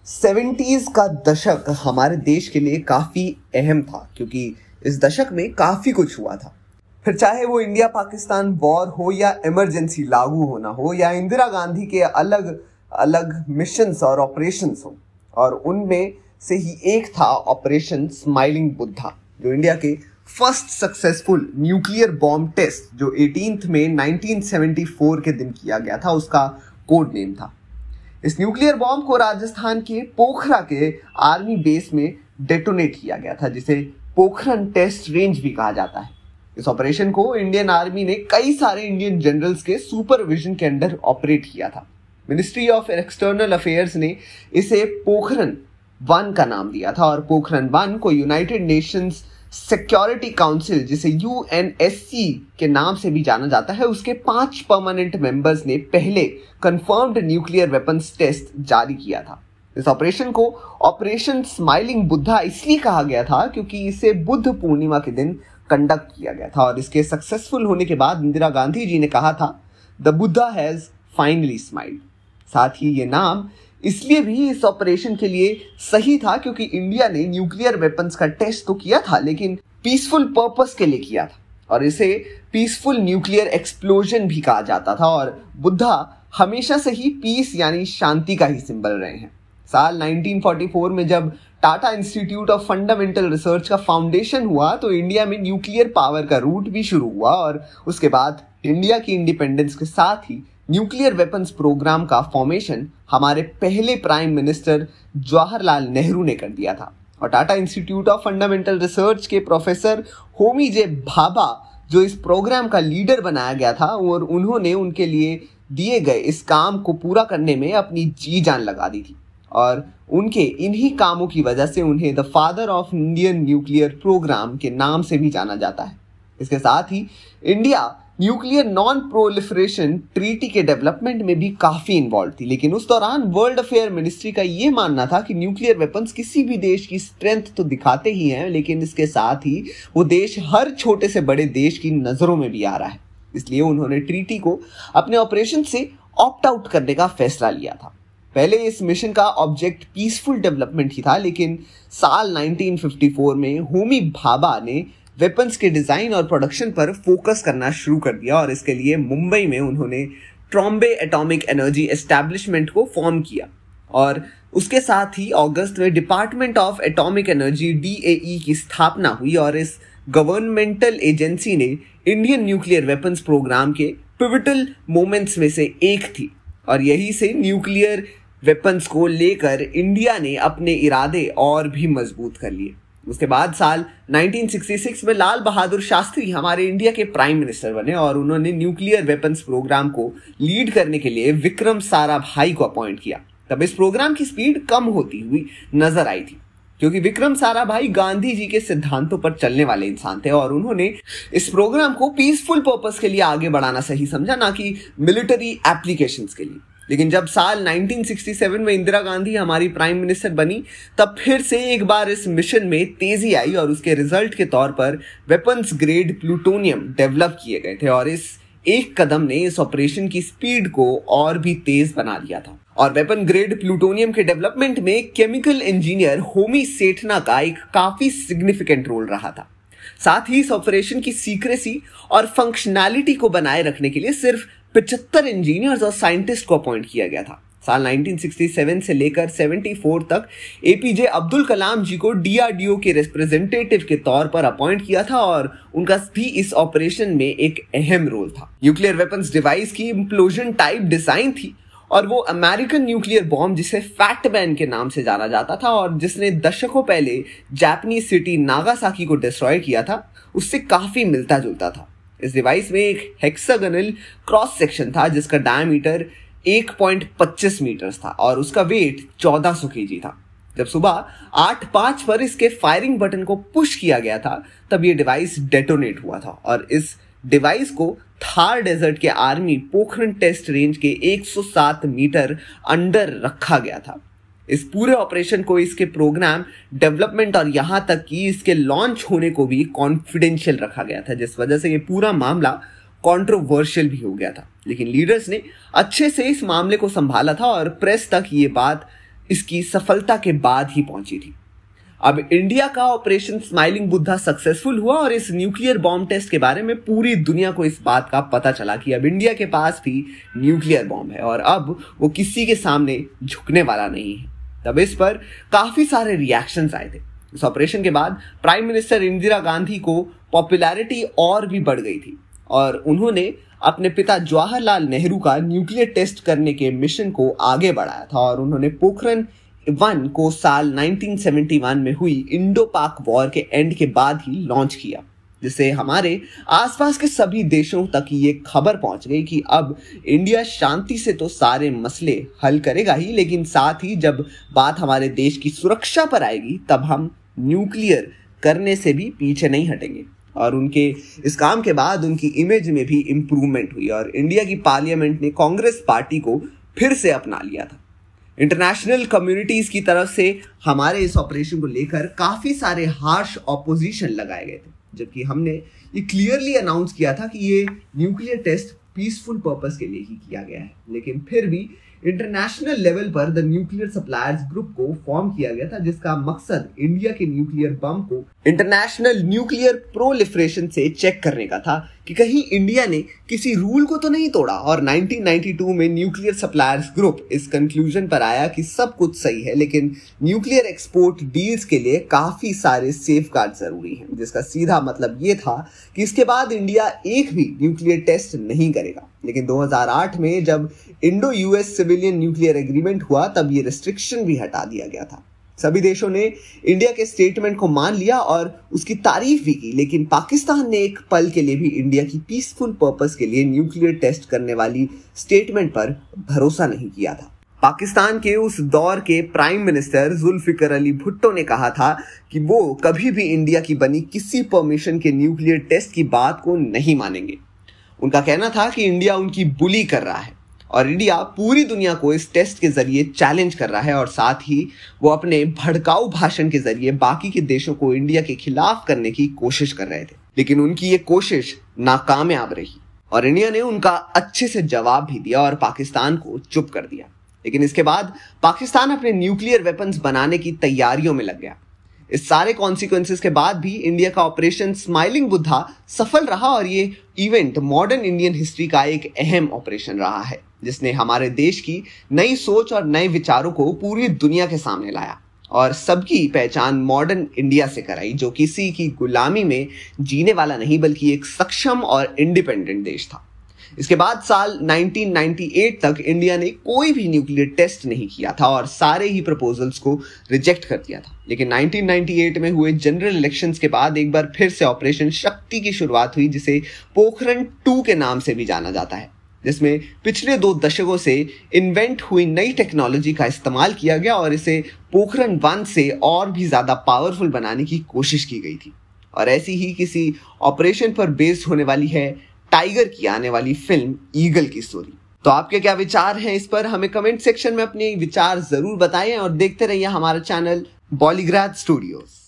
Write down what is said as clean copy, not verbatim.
70s का दशक हमारे देश के लिए काफी अहम था क्योंकि इस दशक में काफी कुछ हुआ था। फिर चाहे वो इंडिया पाकिस्तान वॉर हो या इमरजेंसी लागू होना हो या इंदिरा गांधी के अलग अलग मिशंस और ऑपरेशंस हो, और उनमें से ही एक था ऑपरेशन स्माइलिंग बुद्धा, जो इंडिया के first successful nuclear bomb test जो 18 मई 1974 के दिन किया गया था, उसका कोड नेम था। इस न्यूक्लियर बॉम्ब को राजस्थान के पोखरा के आर्मी बेस में डेटोनेट किया गया था, जिसे पोखरन टेस्ट रेंज भी कहा जाता है। इस ऑपरेशन को इंडियन आर्मी ने कई सारे इंडियन जनरल्स के सुपरविजन के अंडर ऑपरेट किया था। मिनिस्ट्री ऑफ एक्सटर्नल अफेयर्स ने इसे पोखरन 1 का नाम दिया था, और पोखरन 1 को यूनाइटेड नेशंस सिक्योरिटी काउंसिल, जिसे यूएनएससी के नाम से भी जाना जाता है, उसके 5 परमानेंट मेंबर्स ने पहले कंफर्म्ड न्यूक्लियर वेपन्स टेस्ट जारी किया था। इस ऑपरेशन को ऑपरेशन स्माइलिंग बुद्धा इसलिए कहा गया था क्योंकि इसे बुद्ध पूर्णिमा के दिन कंडक्ट किया गया था, और इसके सक्सेसफुल होने के बाद इंदिरा गांधी जी ने कहा था, the Buddha has finally smiled. साथ ही ये नाम इसलिए भी इस ऑपरेशन के लिए सही था क्योंकि इंडिया ने न्यूक्लियर वेपन्स का टेस्ट तो किया था, लेकिन पीसफुल पर्पस के लिए किया था, और इसे पीसफुल न्यूक्लियर एक्सप्लोजन भी कहा जाता था। और बुद्धा हमेशा से ही पीस यानी शांति का ही सिंबल रहे हैं। साल 1944 में जब Tata institute of fundamental research का फाउंडेशन हुआ तो इंडिया में न्यूक्लियर पावर का रूट भी शुरू हुआ, और उसके बाद इंडिया की इंडिपेंडेंस के साथ ही न्यूक्लियर वेपन्स प्रोग्राम का फॉर्मेशन हमारे पहले प्राइम मिनिस्टर जवाहरलाल नेहरू ने कर दिया था। और Tata institute of fundamental research के प्रोफेसर होमी जे भाभा, जो इस प्रोग्राम का लीडर बनाया गया था, और उन्होंने उनके लिए दिए गए इस काम को पूरा करने में अपनी जी जान लगा दी थी, और उनके इन्हीं कामों की वजह से उन्हें the father of Indian nuclear programme के नाम से भी जाना जाता है। इसके साथ ही India nuclear non proliferation treaty के डेवलपमेंट में भी काफी इन्वॉल्व थी, लेकिन उस दौरान वर्ल्ड अफेयर मिनिस्ट्री का यह मानना था कि न्यूक्लियर वेपन्स किसी भी देश की स्ट्रेंथ तो दिखाते ही हैं, लेकिन इसके साथ ही वो देश हर छोटे से बड़े देश की नजरों में भी आ रहा है। इसलिए उन्होंने ट्रीटी को अपने ऑपरेशन से ऑप्ट आउट करने का फैसला लिया था। पहले इस मिशन का ऑब्जेक्ट पीसफुल डेवलपमेंट ही था, लेकिन साल 1954 में होमी भाभा ने वेपन्स के डिजाइन और प्रोडक्शन पर फोकस करना शुरू कर दिया, और इसके लिए मुंबई में उन्होंने ट्रॉम्बे एटॉमिक एनर्जी एस्टैब्लिशमेंट को फॉर्म किया, और उसके साथ ही अगस्त में department of atomic energy DAE की स्थापना हुई, और इस गवर्नमेंटल एजेंसी ने इंडियन न्यूक्लियर वेपन्स प्रोग्राम के पिवटल मोमेंट्स में से एक थी, और यही से न्यूक्लियर वेपन्स को लेकर इंडिया ने अपने इरादे और भी मजबूत कर लिए। उसके बाद साल 1966 में लाल बहादुर शास्त्री हमारे इंडिया के प्राइम मिनिस्टर बने, और उन्होंने न्यूक्लियर वेपन्स प्रोग्राम को लीड करने के लिए विक्रम साराभाई को अपॉइंट किया। तब इस प्रोग्राम की स्पीड कम होती हुई नजर आई थी, क्योंकि विक्रम साराभाई गांधी जी के सिद्धांतों पर चलने वाले इंसान थे, और उन्होंने इस प्रोग्राम को पीसफुल पर्पस के लिए आगे बढ़ाना सही समझा, ना कि मिलिट्री एप्लीकेशंस के लिए। लेकिन जब साल 1967 में इंदिरा गांधी हमारी प्राइम मिनिस्टर बनी, तब फिर से एक बार इस मिशन में तेजी आई, और उसके रिजल्ट के तौर पर वेपन्स ग्रेड प्लूटोनियम डेवलप किए गए थे, और इस एक कदम ने इस ऑपरेशन की स्पीड को और भी तेज बना दिया था। और वेपन ग्रेड प्लूटोनियम के डेवलपमेंट में केमिकल इंजीनियर होमी सेठना का एक काफी सिग्निफिकेंट रोल रहा था। साथ ही इस ऑपरेशन की सीक्रेसी और फंक्शनैलिटी को बनाए रखने के लिए सिर्फ 75 इंजीनियर्स और साइंटिस्ट को अपॉइंट किया गया था। साल 1967 से लेकर 74 तक APJ अब्दुल कलाम जी को DRDO के रिप्रेजेंटेटिव के तौर पर अपॉइंट किया था, और उनका भी इस ऑपरेशन में एक अहम रोल था। न्यूक्लियर वेपन्स डिवाइस की इम्प्लोजन टाइप डिजाइन थी, और वो अमेरिकन न्यूक्लियर बॉम्ब जिसे फैटमैन के नाम से जाना जाता था, और जिसने दशकों पहले जापानीज सिटी नागासाकी को डिस्ट्रॉय किया था, उससे काफी मिलता जुलता था। इस डिवाइस में एक हेक्सागोनल क्रॉस सेक्शन था जिसका डायमीटर 1.25 मीटर था, और उसका वेट 1400 kg था। जब सुबह 8:05 पर इसके फायरिंग बटन को पुश किया गया था, तब ये डिवाइस डेटोनेट हुआ था, और इस डिवाइस को थार डेजर्ट के आर्मी पोखरन टेस्ट रेंज के 107 मीटर अंडर रखा गया था। इस पूरे ऑपरेशन को, इसके प्रोग्राम डेवलपमेंट और यहां तक कि इसके लॉन्च होने को भी कॉन्फिडेंशियल रखा गया था, जिस वजह से ये पूरा मामला कंट्रोवर्शियल भी हो गया था। लेकिन लीडर्स ने अच्छे से इस मामले को संभाला था, और प्रेस तक ये बात इसकी सफलता के बाद ही पहुंची थी। अब इंडिया का ऑपरेशन स्माइलिंग बुद्धा सक्सेसफुल हुआ और इस न्यूक्लियर बॉम्ब टेस्ट के बारे में पूरी दुनिया को इस बात का पता चला कि अब इंडिया के पास भी न्यूक्लियर बॉम्ब है और अब वो किसी के सामने झुकने वाला नहीं है। तब इस पर काफी सारे रिएक्शंस आए थे। इस ऑपरेशन के बाद प्राइम मिनिस्टर इंदिरा गांधी को पॉपुलैरिटी और भी बढ़ गई थी और उन्होंने अपने पिता जवाहरलाल नेहरू का न्यूक्लियर टेस्ट करने के मिशन को आगे बढ़ाया था और उन्होंने पोखरण 1 को साल 1971 में हुई इंडो पाक वॉर के एंड के बाद ही लॉन्च किया, जिससे हमारे आसपास के सभी देशों तक ये खबर पहुंच गई कि अब इंडिया शांति से तो सारे मसले हल करेगा ही, लेकिन साथ ही जब बात हमारे देश की सुरक्षा पर आएगी तब हम न्यूक्लियर करने से भी पीछे नहीं हटेंगे। और उनके इस काम के बाद उनकी इमेज में भी इम्प्रूवमेंट हुई और इंडिया की पार्लियामेंट ने कांग्रेस पार्टी को फिर से अपना लिया था। इंटरनेशनल कम्युनिटीज की तरफ से हमारे इस ऑपरेशन को लेकर काफी सारे हार्श ऑपोजिशन लगाए गए थे, जबकि हमने ये क्लियरली अनाउंस किया था कि ये न्यूक्लियर टेस्ट पीसफुल पर्पस के लिए ही किया गया है। लेकिन फिर भी इंटरनेशनल लेवल पर द न्यूक्लियर सप्लायर्स ग्रुप को फॉर्म किया गया था, जिसका मकसद इंडिया के न्यूक्लियर बम को इंटरनेशनल न्यूक्लियर प्रोलिफरेशन से चेक करने का था कि कहीं इंडिया ने किसी रूल को तो नहीं तोड़ा। और 1992 में न्यूक्लियर सप्लायर्स ग्रुप इस कंक्लूजन पर आया कि सब कुछ सही है, लेकिन न्यूक्लियर एक्सपोर्ट डील्स के लिए काफी सारे सेफगार्ड जरूरी हैं, जिसका सीधा मतलब ये था कि इसके बाद इंडिया एक भी न्यूक्लियर टेस्ट नहीं करेगा। लेकिन 2008 में जब Indo US civilian nuclear agreement हुआ तब ये रिस्ट्रिक्शन भी हटा दिया गया था। सभी देशों ने इंडिया के स्टेटमेंट को मान लिया और उसकी तारीफ भी की, लेकिन पाकिस्तान ने एक पल के लिए भी इंडिया की पीसफुल पर्पस के लिए न्यूक्लियर टेस्ट करने वाली स्टेटमेंट पर भरोसा नहीं किया था। पाकिस्तान के उस दौर के प्राइम मिनिस्टर जुल्फिकर अली भुट्टो ने कहा था कि वो कभी भी इंडिया की बनी किसी परमिशन के न्यूक्लियर टेस्ट की बात को नहीं मानेंगे। उनका कहना था कि इंडिया उनकी बुली कर रहा है और इंडिया पूरी दुनिया को इस टेस्ट के जरिए चैलेंज कर रहा है और साथ ही वो अपने भड़काऊ भाषण के जरिए बाकी के देशों को इंडिया के खिलाफ करने की कोशिश कर रहे थे। लेकिन उनकी ये कोशिश नाकामयाब रही और इंडिया ने उनका अच्छे से जवाब भी दिया और पाकिस्तान को चुप कर दिया। लेकिन इसके बाद पाकिस्तान अपने न्यूक्लियर वेपन्स बनाने की तैयारियों में लग गया। इस सारे कॉन्सिक्वेंसेस के बाद भी इंडिया का ऑपरेशन स्माइलिंग बुद्धा सफल रहा और ये इवेंट मॉडर्न इंडियन हिस्ट्री का एक अहम ऑपरेशन रहा है, जिसने हमारे देश की नई सोच और नए विचारों को पूरी दुनिया के सामने लाया और सबकी पहचान मॉडर्न इंडिया से कराई, जो किसी की गुलामी में जीने वाला नहीं बल्कि एक सक्षम और इंडिपेंडेंट देश था। इसके बाद साल 1998 तक इंडिया ने कोई भी न्यूक्लियर टेस्ट नहीं किया था और सारे ही प्रपोजल्स को रिजेक्ट कर दिया था। लेकिन 1998 में हुए जनरल इलेक्शंस के बाद एक बार फिर से ऑपरेशन शक्ति की शुरुआत हुई, जिसे पोखरण 2 के नाम से भी जाना जाता है, जिसमें पिछले 2 दशकों से इन्वेंट हुई नई टेक्नोलॉजी का इस्तेमाल किया गया और इसे पोखरण 1 से और भी ज्यादा पावरफुल बनाने की कोशिश की गई थी। और ऐसी ही किसी ऑपरेशन पर बेस्ड होने वाली है टाइगर की आने वाली फिल्म ईगल की स्टोरी। तो आपके क्या विचार हैं इस पर? हमें कमेंट सेक्शन में अपने विचार जरूर बताएं और देखते रहिए हमारा चैनल बॉलीग्राड स्टूडियोज।